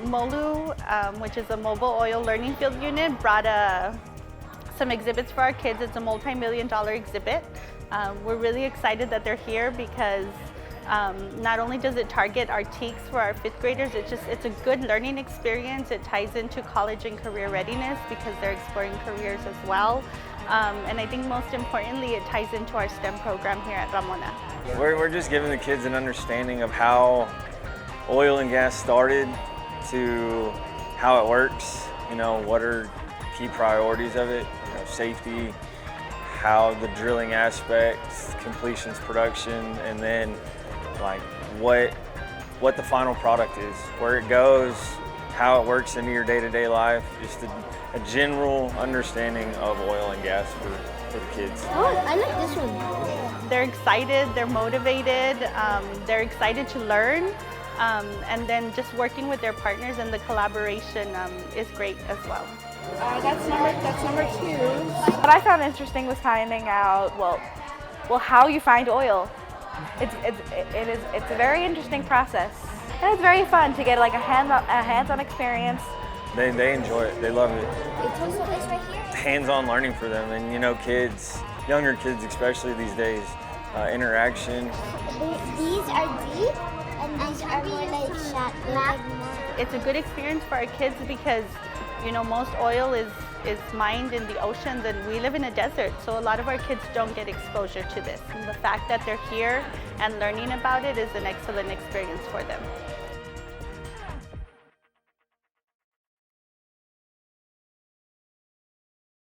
MOLU, which is a Mobile Oil Learning Field Unit, brought some exhibits for our kids. It's a multi-million-dollar exhibit. We're really excited that they're here because not only does it target our TEKs for our 5th graders, it's a good learning experience. It ties into college and career readiness because they're exploring careers as well. And I think most importantly, it ties into our STEM program here at Ramona. We're just giving the kids an understanding of how oil and gas started to how it works, what are key priorities of it, safety, how the drilling aspects, completions, production, and then like what the final product is, where it goes, how it works into your day-to-day life, just a general understanding of oil and gas for the kids. Oh, I like this one. They're excited, they're motivated, they're excited to learn, and then just working with their partners and the collaboration is great as well. That's number 2. What I found interesting was finding out, well, how you find oil. It's a very interesting process, and it's very fun to get like a hands-on experience. They enjoy it. They love it. It's also this right here. Hands-on learning for them, and kids, younger kids especially these days, interaction. These are deep, and these are more like shallow. It's a good experience for our kids because most oil is mined in the oceans, and we live in a desert, so a lot of our kids don't get exposure to this. And the fact that they're here and learning about it is an excellent experience for them.